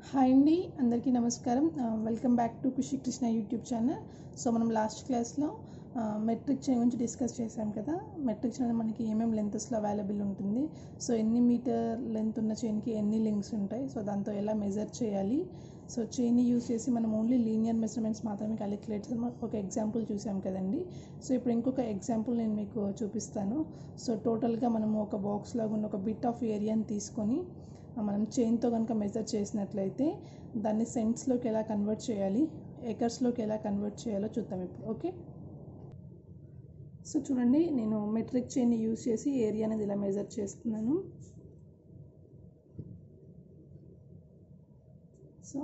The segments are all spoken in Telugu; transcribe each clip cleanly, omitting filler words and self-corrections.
హాయ్ అండి, అందరికీ నమస్కారం. Welcome back to Khushi Krishna YouTube channel. So మనం లాస్ట్ క్లాస్లో మెట్రిక్ చైన్ గురించి డిస్కస్ చేసాం కదా. మెట్రిక్ చైన్ మనకి ఏమేమి లెంత్స్లో అవైలబుల్ ఉంటుంది, సో ఎన్ని మీటర్ లెంత్ ఉన్న చైన్కి ఎన్ని లింక్స్ ఉంటాయి, సో దాంతో ఎలా మెజర్ చేయాలి, సో చైన్ యూజ్ చేసి మనం ఓన్లీ లీనియర్ మెజర్మెంట్స్ మాత్రమే క్యాలిక్యులేట్ ఒక ఎగ్జాంపుల్ చూసాం కదండి. సో ఇప్పుడు ఇంకొక ఎగ్జాంపుల్ నేను మీకు చూపిస్తాను. సో టోటల్గా మనము ఒక బాక్స్ లాగా ఉన్న ఒక బిట్ ఆఫ్ ఏరియాని తీసుకొని మనం చైన్తో కనుక మెజర్ చేసినట్లయితే దాన్ని సెంట్స్లోకి ఎలా కన్వర్ట్ చేయాలి, ఎకర్స్లోకి ఎలా కన్వర్ట్ చేయాలో చూద్దాం ఇప్పుడు. ఓకే, సో చూడండి, నేను మెట్రిక్ చైన్ని యూజ్ చేసి ఏరియా అనేది ఇలా మెజర్ చేస్తున్నాను. So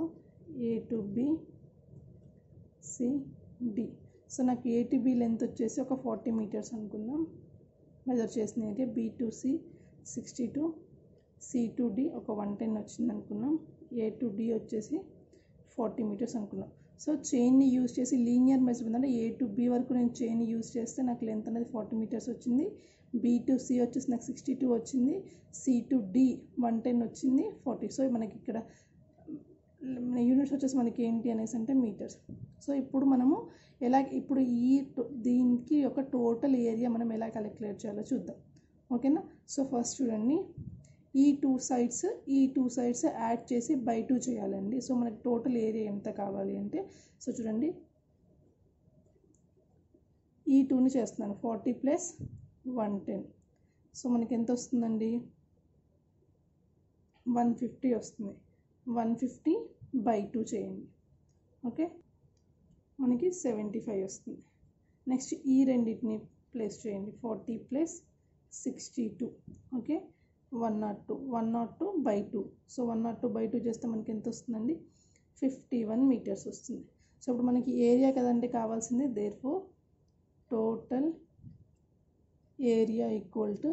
A to B C D. So నాకు ఏ టు బి లెంత్ వచ్చేసి ఒక 40 మీటర్స్ అనుకుందాం మెజర్ చేసిన area. B to C 62, C to D ఒక 110 వచ్చింది అనుకున్నాం. ఏ టు డి వచ్చేసి 40 మీటర్స్ అనుకున్నాం. సో చైన్ని యూజ్ చేసి లీనియర్ మెజర్మెంట్ అంటే ఏ టు బి వరకు నేను చైన్ యూజ్ చేస్తే నాకు లెంత్ అనేది 40 మీటర్స్ వచ్చింది. బి టు సి వచ్చేసి నాకు 62 వచ్చింది. సి టు డి 110 వచ్చింది, 40. సో మనకి ఇక్కడ యూనిట్స్ వచ్చేసి మనకి ఏంటి అనేసి అంటే మీటర్స్. సో ఇప్పుడు మనము ఇప్పుడు దీనికి ఒక టోటల్ ఏరియా మనం ఎలా క్యాలిక్యులేట్ చేయాలో చూద్దాం. ఓకేనా. సో ఫస్ట్ చూడండి, ఈ టూ సైడ్స్ యాడ్ చేసి బై 2 చేయాలండి. సో మనకి టోటల్ ఏరియా ఎంత కావాలి అంటే, సో చూడండి, ఈ 2ని చేస్తున్నాను 40 ప్లస్ 110. సో మనకి ఎంత వస్తుందండి, 150 వస్తుంది. 150 బై 2 చేయండి. ఓకే, మనకి 75 వస్తుంది. నెక్స్ట్ ఈ రెండింటిని ప్లేస్ చేయండి, 40 plus 62. Okay, 102 by 2. So 102 by 2 చేస్తే మనకి ఎంత వస్తుందండి, 51 మీటర్స్ వస్తుంది. సో ఇప్పుడు మనకి ఏరియా కదండి కావాల్సింది. Therefore total area equal to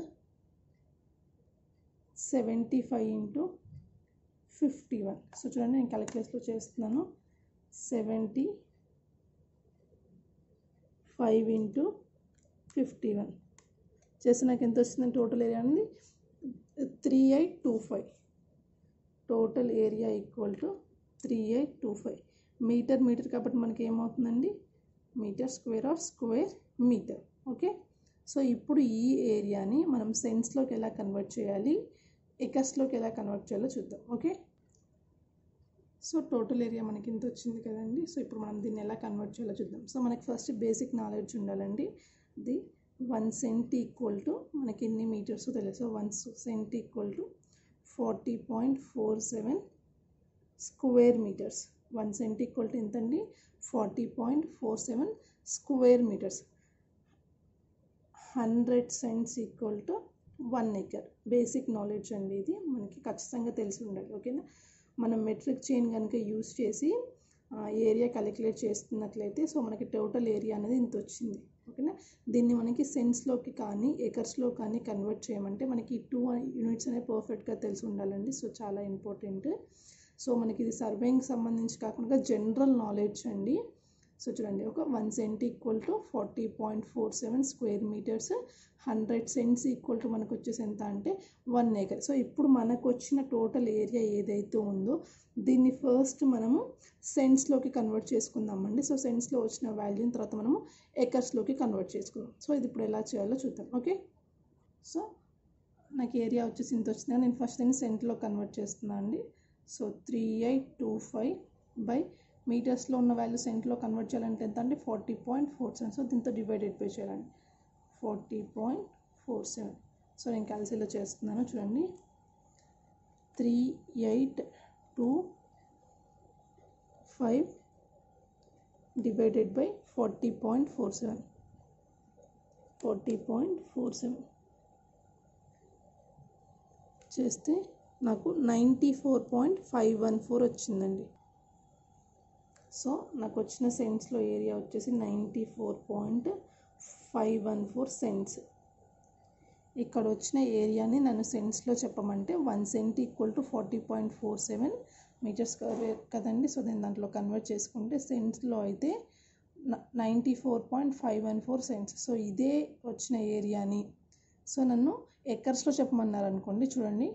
75 into 51. So చూడండి, నేను క్యాలిక్యులేషన్లో చేస్తున్నాను. 75 ఇంటూ 51 చేస్తే నాకు ఎంత వస్తుందని టోటల్ ఏరియా అనేది 3825. Total area equal to 3825. Metre కాబట్టి మనకి ఏమవుతుందండి, metre square of square metre. Okay, so ఇప్పుడు ఈ ఏరియాని మనం సెంట్స్లోకి ఎలా కన్వర్ట్ చేయాలి, ఎకర్స్లోకి ఎలా కన్వర్ట్ చేయాలో చూద్దాం. ఓకే, సో టోటల్ ఏరియా మనకి ఇంత వచ్చింది కదండి. సో ఇప్పుడు మనం దీన్ని ఎలా కన్వర్ట్ చేయాలో చూద్దాం. సో మనకి ఫస్ట్ బేసిక్ నాలెడ్జ్ ఉండాలండి. 1 సెంట్ ఈక్వల్ టు మనకి ఎన్ని మీటర్స్ తెలుసు. 1 cent equal to 40.47 square metres. 1 cent equal to ఎంతండి, 40.47 square metres. 100 cents equal to 1 acre. Basic knowledge అండి, ఇది మనకి ఖచ్చితంగా తెలిసి ఉండాలి. ఓకేనా. మనం మెట్రిక్ చైన్ కనుక యూజ్ చేసి ఏరియా క్యాలిక్యులేట్ చేస్తున్నట్లయితే సో మనకి టోటల్ ఏరియా అనేది ఇంత వచ్చింది. ఓకేనా. దీన్ని మనకి సెంట్స్లోకి కానీ ఎకర్స్లో కానీ కన్వర్ట్ చేయమంటే మనకి 2 యూనిట్స్ అనేవి పర్ఫెక్ట్గా తెలిసి ఉండాలండి. సో చాలా ఇంపార్టెంట్. సో మనకి ఇది సర్వేయింగ్ సంబంధించి కాకుండా జనరల్ నాలెడ్జ్ అండి. సో చూడండి, ఒక 1 cent equal to 40.47 square metres. 100 cents equal to మనకు వచ్చేసి ఎంత అంటే 1 ఎకర్. సో ఇప్పుడు మనకు వచ్చిన టోటల్ ఏరియా ఏదైతే ఉందో దీన్ని ఫస్ట్ మనము సెంట్స్లోకి కన్వర్ట్ చేసుకుందామండి. సో సెంట్స్లో వచ్చిన వాల్యూని తర్వాత మనము ఎకర్స్లోకి కన్వర్ట్ చేసుకుందాం. సో ఇది ఇప్పుడు ఎలా చేయాలో చూద్దాం. ఓకే, సో నాకు ఏరియా వచ్చేసి ఇంత వచ్చింది. నేను ఫస్ట్ దీన్ని సెంట్లో కన్వర్ట్ చేస్తున్నాను అండి. సో 3825 బై మీటర్స్లో ఉన్న వాల్యూ సెంట్లో కన్వర్ట్ చేయాలంటే ఎంత అంటే 40.47. సో దీంతో డివైడెడ్ బై చేయాలండి, 40.47. సో నేను క్యాల్సిలో చేస్తున్నాను. చూడండి, 3825 డివైడెడ్ బై 40.47. 40.47 చేస్తే నాకు 94.514 వచ్చిందండి. సో నాకు వచ్చిన సెంట్స్లో ఏరియా వచ్చేసి 94.514 సెంట్స్. ఇక్కడ వచ్చిన ఏరియాని నన్ను సెంట్స్లో చెప్పమంటే 1 సెంట్ ఈక్వల్ టు 40.47 మీటర్స్ కదండి. సో నేను దాంట్లో కన్వర్ట్ చేసుకుంటే సెంట్స్లో అయితే 94.514 సెంట్స్. సో ఇదే వచ్చిన ఏరియాని సో నన్ను ఎకర్స్లో చెప్పమన్నారు అనుకోండి. చూడండి,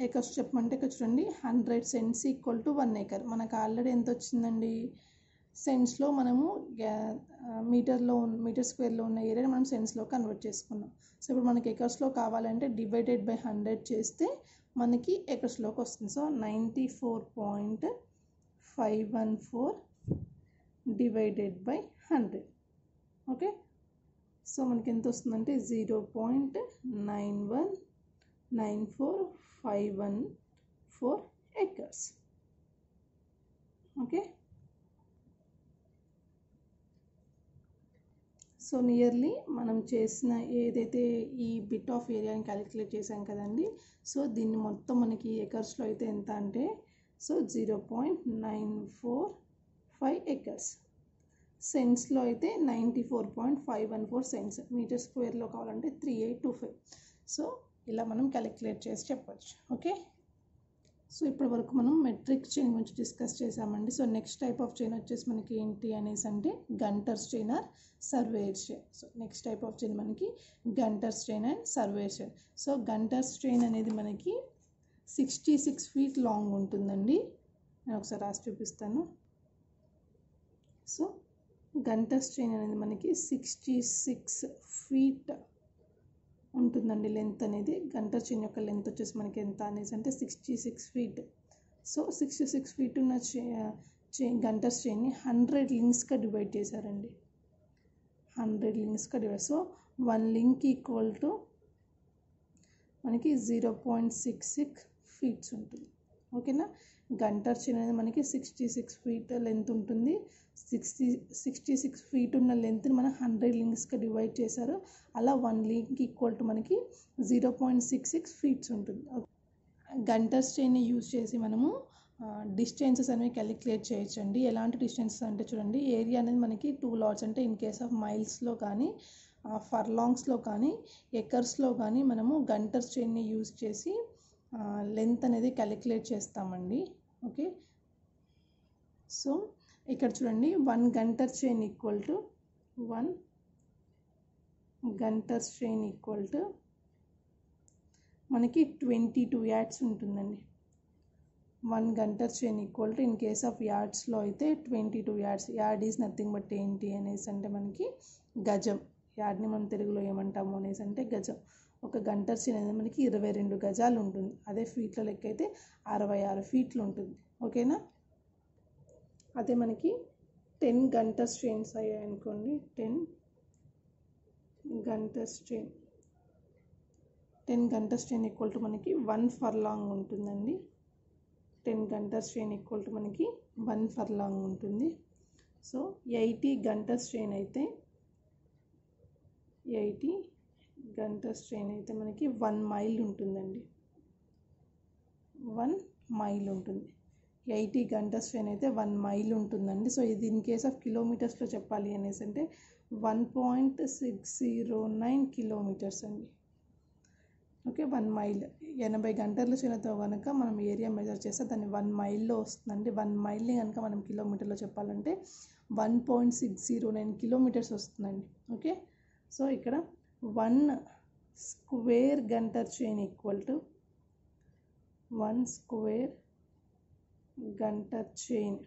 ఏకర్స్ చెప్పమంటే ఇక్కడ చూడండి 100 సెంట్స్ ఈక్వల్ టు 1 ఏకర్. మనకు ఆల్రెడీ ఎంత వచ్చిందండి, సెంట్స్లో మనము మీటర్ స్క్వేర్లో ఉన్న ఏరియాని మనం సెంట్స్లో కన్వర్ట్ చేసుకున్నాం. సో ఇప్పుడు మనకి ఎకర్స్లో కావాలంటే డివైడెడ్ బై 100 చేస్తే మనకి ఎకర్స్లోకి వస్తుంది. So 94.514 divided by 100. Okay, so మనకి ఎంత వస్తుందంటే 0.919451 acres. ఓకే, సో నియర్లీ మనం చేసిన ఏదైతే ఈ బిట్ ఆఫ్ ఏరియాని క్యాలిక్యులేట్ చేసాం కదండి, సో దీన్ని మొత్తం మనకి ఎకర్స్లో అయితే ఎంత అంటే సో 0.945 acres. సెంట్స్లో అయితే 94.514 సెంట్స్, మీటర్ స్క్వేర్లో కావాలంటే 3825. సో ఇలా మనం క్యాలిక్యులేట్ చేసి చెప్పచ్చు. ఓకే, సో ఇప్పటి వరకు మనం మెట్రిక్ చైన్ గురించి డిస్కస్ చేసామండి. So next type of chain వచ్చేసి మనకి ఏంటి అనేసి అంటే Gunter's chain or surveyor's chain. So next type of chain మనకి Gunter's chain and surveyor's chain. So Gunter's chain అనేది మనకి 66 feet లాంగ్ ఉంటుందండి. నేను ఒకసారి రాసి చూపిస్తాను. సో గంటర్స్ చైన్ అనేది మనకి 66 feet ఉంటుందండి లెంత్ అనేది. గంటర్ చైన్ యొక్క లెంత్ వచ్చేసి మనకి ఎంత అనేసి అంటే 66 feet. సో 66 feet ఉన్న గంటర్స్ చైన్ని 100 లింక్స్గా డివైడ్ చేశారండి. 100 లింక్స్గా divide. So 1 link equal to మనకి 0.66 feet ఉంటుంది. ఓకేనా, గంటర్ చైన్ అనేది మనకి 66 feet లెంత్ ఉంటుంది. 66 feet ఉన్న లెంత్ని మనం 100 లింక్స్గా డివైడ్ చేశారు. అలా 1 లింక్ ఈక్వల్ టు మనకి 0.66 feet ఉంటుంది. గంటర్స్ చైన్ని యూజ్ చేసి మనము డిస్టెన్సెస్ అనేవి క్యాలిక్యులేట్ చేయొచ్చండి. ఎలాంటి డిస్టెన్సెస్ అంటే చూడండి, ఏరియా అనేది మనకి 2 lots అంటే ఇన్ కేస్ ఆఫ్ మైల్స్లో కానీ ఫర్లాంగ్స్లో కానీ ఎకర్స్లో కానీ మనము గంటర్స్ చైన్ని యూజ్ చేసి లెంత్ అనేది క్యాలిక్యులేట్ చేస్తామండి. ఓకే, సో ఇక్కడ చూడండి 1 Gunter chain equal to 1 Gunter's chain equal to మనకి 22 yards ఉంటుందండి. 1 Gunter chain equal to in case of యార్డ్స్లో అయితే 22 yards. Yard is nothing but ఏంటి అనేసి అంటే మనకి గజం. యార్డ్ని మనం తెలుగులో ఏమంటాము అనేసి అంటే గజం. ఒక గంటర్ చైన్ అనేది మనకి 22 గజాలు ఉంటుంది. అదే ఫీట్ల లెక్క అయితే 66 feet ఉంటుంది. ఓకేనా, అదే మనకి 10 గంటర్స్ చైన్స్ అయ్యాయి అనుకోండి. 10 గంటర్స్ చైన్ 10 గంటర్స్ చైన్ ఈక్వల్ టు మనకి 1 furlong ఉంటుందండి. 10 గంటర్స్ చైన్ ఈక్వల్ టు మనకి 1 furlong ఉంటుంది. సో 80 గంటర్స్ చైన్ అయితే 80 గంటర్స్ చైన్ అయితే మనకి 1 mile ఉంటుందండి. 1 mile ఉంటుంది. 80 గంటర్స్ చైన్ అయితే 1 mile ఉంటుందండి. సో ఇది ఇన్ కేస్ ఆఫ్ కిలోమీటర్స్లో చెప్పాలి అనేసి అంటే 1.609 kilometers అండి. ఓకే, 1 mile 80 గంటర్ల చైన్తో కనుక మనం ఏరియా మెజర్ చేస్తే దాన్ని 1 mileలో వస్తుందండి. 1 mileని కనుక మనం కిలోమీటర్లో చెప్పాలంటే 1.609 kilometers వస్తుందండి. ఓకే, సో ఇక్కడ 1 square Gunter chain equal to 1 square Gunter chain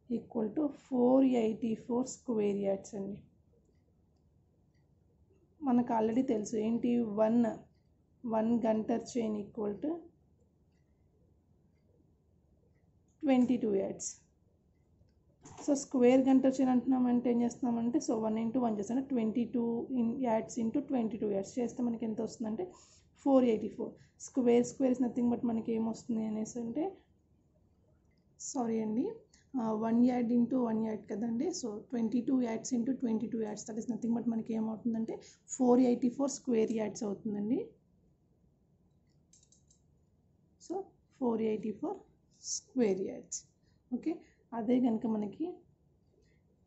equal to 484 square yards అండి. మనకు ఆల్రెడీ తెలుసు ఏంటి, 1 Gunter chain equal to 22 yards. So square Gunter chain అంటున్నామంటే ఏం చేస్తున్నామంటే సో 1 into 1 చేస్తాం, 22 yards into 22 yards చేస్తే మనకి ఎంత వస్తుందంటే 484. స్క్వేర్ ఇస్ నథింగ్ బట్ మనకి ఏమొస్తుంది అనేసి అంటే సారీ అండి 1 yard into 1 yard కదండి. So 22 yards into 22 yards that is nothing but మనకి ఏమవుతుందంటే 484 square yards అవుతుందండి. So 484 square yards. ఓకే, అదే కనుక మనకి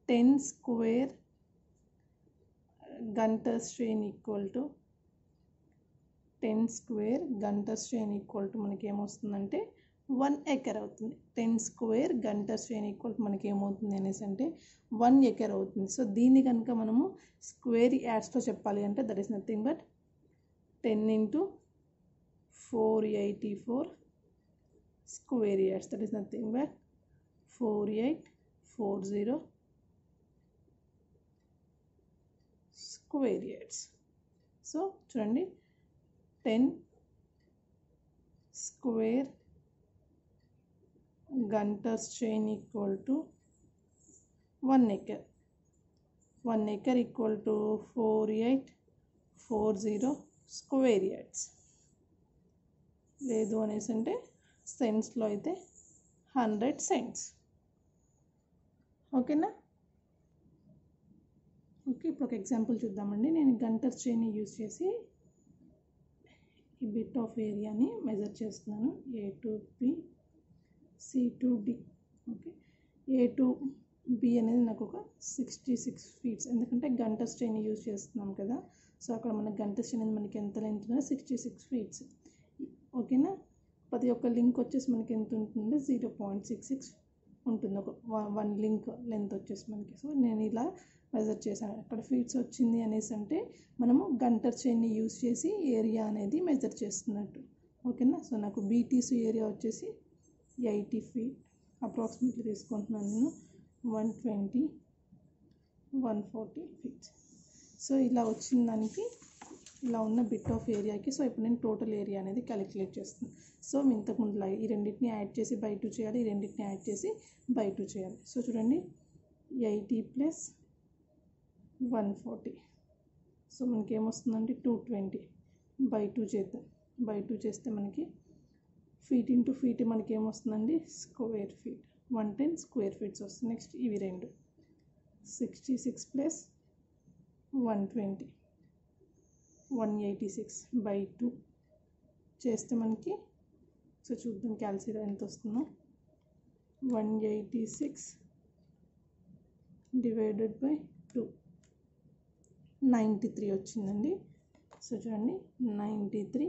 10 square గంటర్స్ chain equal to 10 square గంటర్స్ chain equal to మనకి ఏమొస్తుందంటే 1 acre అవుతుంది. 10 square గంటర్స్ చైన్ ఈక్వల్ టు మనకి ఏమవుతుంది అనేసి అంటే 1 acre అవుతుంది. సో దీన్ని కనుక మనము స్క్వేర్ యార్డ్స్తో చెప్పాలి అంటే that is nothing but 10 into 4 484 square yards. That is nothing but 4840 square yards. So చూడండి 10 square Gunter's chain equal to 1 acre. 1 acre equal to 4840 square yards. లేదు అనేసి అంటే సెంట్స్లో అయితే 100 cents. ఓకేనా? ఓకే, ఇప్పుడు ఒక ఎగ్జాంపుల్ చూద్దామండి. నేను గంటర్ చైన్ యూజ్ చేసి ఈ బిట్ ఆఫ్ ఏరియాని మెజర్ చేస్తున్నాను. A to B, C to D. Okay, A to B అనేది నాకు ఒక 66 feet, ఎందుకంటే గంటర్స్ చైన్ యూజ్ చేస్తున్నాం కదా. సో అక్కడ మనకి గంటర్స్ చైన్ అనేది మనకి ఎంత లెంత్ ఉందో 66 feet. ఓకేనా? ప్రతి ఒక్క లింక్ వచ్చేసి మనకి ఎంత ఉంటుందో 0.66 ఉంటుంది, ఒక 1 లింక్ లెంత్ వచ్చేసి మనకి. సో నేను ఇలా మెజర్ చేశాను. అక్కడ ఫీట్స్ వచ్చింది అనేసి అంటే మనము గంటర్ చైన్ని యూజ్ చేసి ఏరియా అనేది మెజర్ చేస్తున్నట్టు. ఓకేనా? సో నాకు బీటీసీ ఏరియా వచ్చేసి 80 feet అప్రాక్సిమేట్లీ తీసుకుంటున్నాను నేను. 120, 140 feet. సో ఇలా వచ్చిన దానికి ఇలా ఉన్న బిట్ ఆఫ్ ఏరియాకి. సో ఇప్పుడు నేను టోటల్ ఏరియా అనేది క్యాలిక్యులేట్ చేస్తున్నాను. సో ఇంతకుముందులా ఈ రెండింటిని యాడ్ చేసి బై 2 చేయాలి, ఈ రెండింటిని యాడ్ చేసి బై 2 చేయాలి. సో చూడండి 80 + 140. సో మనకి ఏమొస్తుందంటే 220 బై 2 చేద్దాం. బై 2 చేస్తే మనకి ఫీట్ ఇంటూ ఫీట్ మనకి ఏమొస్తుందండి స్క్వేర్ ఫీట్. 110 స్క్వేర్ ఫీట్స్ వస్తుంది. నెక్స్ట్ ఇవి రెండు 66 + 120 186 బై 2 చేస్తే మనకి, సో చూద్దాం క్యాల్సిలో ఎంత వస్తుందో. 186 డివైడెడ్ బై 2 93 వచ్చిందండి. సో చూడండి 93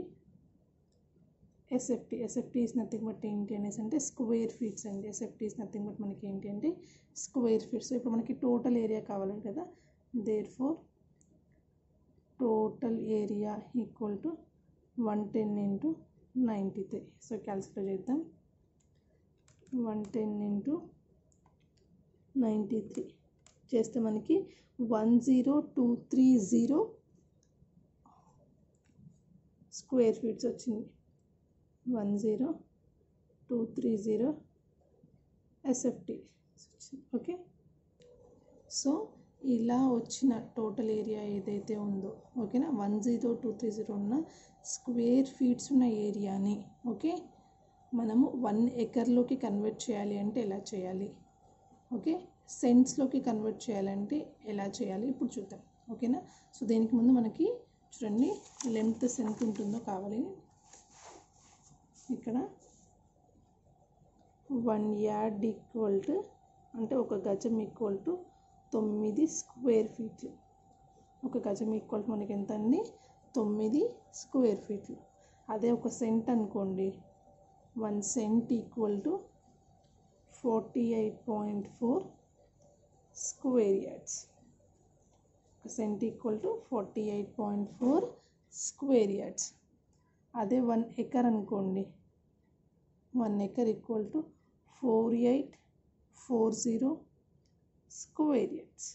SFT. SFT is nothing but ఏంటి అనేసి అంటే స్క్వేర్ ఫీట్స్ అండి. SFT ఈజ్ నథింగ్ బట్ మనకి ఏంటి అంటే స్క్వేర్ ఫీట్స్. సో ఇప్పుడు మనకి టోటల్ ఏరియా కావాలి కదా. Therefore total area equal to 110 × 93. So calculate చేద్దాం. 110 × 93 చేస్తే మనకి 10230 స్క్వేర్ ఫీట్స్ వచ్చింది. 10230 SFT. ఓకే, సో ఇలా వచ్చిన టోటల్ ఏరియా ఏదైతే ఉందో, ఓకేనా, 10230 ఉన్న స్క్వేర్ ఫీట్స్ ఉన్న ఏరియాని, ఓకే, మనము 1 ఎకర్లోకి కన్వర్ట్ చేయాలి అంటే ఎలా చేయాలి, ఓకే, సెంట్స్లోకి కన్వర్ట్ చేయాలంటే ఎలా చేయాలి ఇప్పుడు చూద్దాం. ఓకేనా? సో దీనికి ముందు మనకి చూడండి లెంత్ ఎంత ఉంటుందో కావాలి. ఇక్కడ 1 యార్డ్ ఈక్వల్ టు, అంటే ఒక గజం ఈక్వల్ టు 9 స్క్వేర్ ఫీట్లు. ఒక గజం ఈక్వల్ టు మనకి ఎంత అండి 9 స్క్వేర్ ఫీట్లు. అదే ఒక సెంట్ అనుకోండి, 1 cent equal to 48.4 square yards. ఒక cent equal to 48.4 square yards. అదే 1 ఎకర్ అనుకోండి, 1 acre equal to 4840 square yards.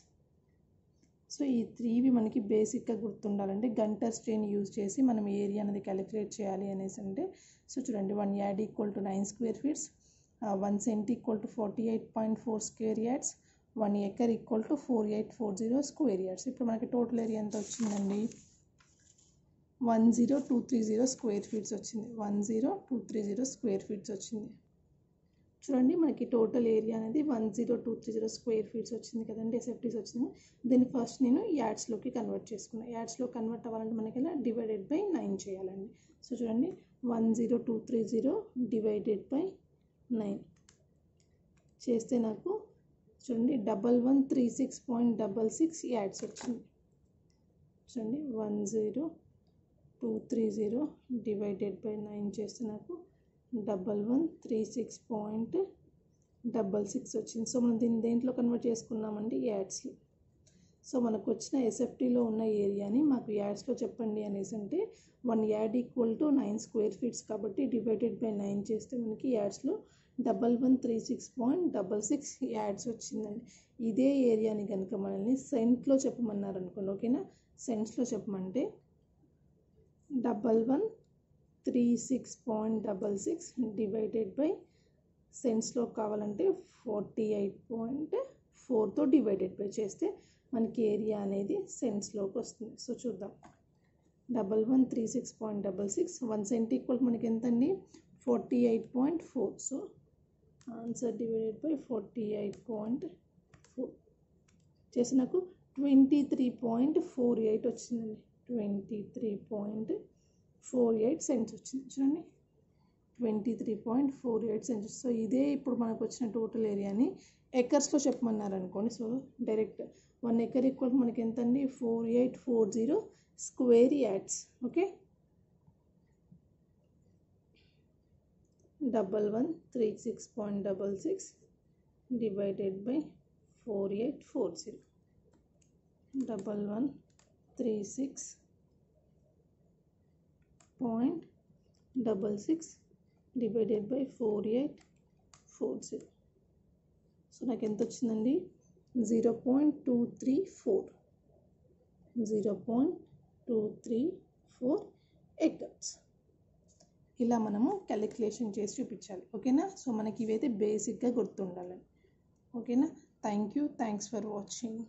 So ఈ 3వి మనకి బేసిక్గా గుర్తుండాలంటే గంటర్స్ చైన్ యూజ్ చేసి మనం ఏరియా అనేది క్యాలిక్యులేట్ చేయాలి అనేసి అంటే, సో చూడండి 1 yard equal to 9 square feets, 1 cent equal to 48.4 square yards, 1 acre equal to 4840 square yards. ఇప్పుడు మనకి టోటల్ ఏరియా ఎంత వచ్చిందండి 10230 స్క్వేర్ ఫీట్స్ వచ్చింది. 10230 స్క్వేర్ ఫీట్స్ వచ్చింది. చూడండి మనకి టోటల్ ఏరియా అనేది 10230 స్క్వేర్ ఫీట్స్ వచ్చింది కదండి, SFTs వచ్చింది. దీన్ని ఫస్ట్ నేను యార్డ్స్లోకి కన్వర్ట్ చేసుకున్నాను. యార్డ్స్లో కన్వర్ట్ అవ్వాలంటే మనకి ఇలా డివైడెడ్ బై 9 చేయాలండి. సో చూడండి 10230 డివైడెడ్ బై 9 చేస్తే నాకు చూడండి 1136.66 యార్డ్స్ వచ్చింది. చూడండి 10230 డివైడెడ్ బై 9 చేస్తే నాకు 1136.66 వచ్చింది. సో మనం దీన్ని దేంట్లో కన్వర్ట్ చేసుకున్నామండి యార్డ్స్లో. సో మనకు వచ్చిన ఎస్ఎఫ్టీలో ఉన్న ఏరియాని మాకు యార్డ్స్లో చెప్పండి అనేసి అంటే 1 yard equal to 9 square feets కాబట్టి డివైడెడ్ బై 9 చేస్తే మనకి యార్డ్స్లో 1136.66 యార్డ్స్ వచ్చిందండి. ఇదే ఏరియాని కనుక మనల్ని సెంట్లో చెప్పమన్నారు అనుకోండి, ఓకేనా. సెంట్స్లో చెప్పమంటే 1136.66 డివైడెడ్ బై సెంట్స్లో కావాలంటే 48.4తో డివైడెడ్ బై చేస్తే మనకి ఏరియా అనేది సెంట్స్లోకి వస్తుంది. సో చూద్దాం. 1136.66 1 సెంట్ ఈక్వల్ మనకి ఎంతండి 48.4. సో ఆన్సర్ డివైడెడ్ బై 48.4 చేసి నాకు 23.48 వచ్చిందండి. 23.48 సెంట్స్ వచ్చింది. చూడండి 23.48 సెంట్స్. సో ఇదే ఇప్పుడు మనకు వచ్చిన టోటల్ ఏరియాని ఎకర్స్లో చెప్పమన్నారు అనుకోండి. సో డైరెక్ట్ 1 ఎకర్ ఈక్వల్ మనకి ఎంతండి 4840 square yards. Okay, 1136.66 divided by 4840. 1136.66 divided by 4840. So నాకు ఎంత వచ్చిందండి 0.234 ఎకర్స్. ఇలా మనము క్యాలిక్యులేషన్ చేసి చూపించాలి. ఓకేనా. సో మనకి ఇవైతే బేసిక్గా గుర్తుండాలి. ఓకేనా. Thanks for watching.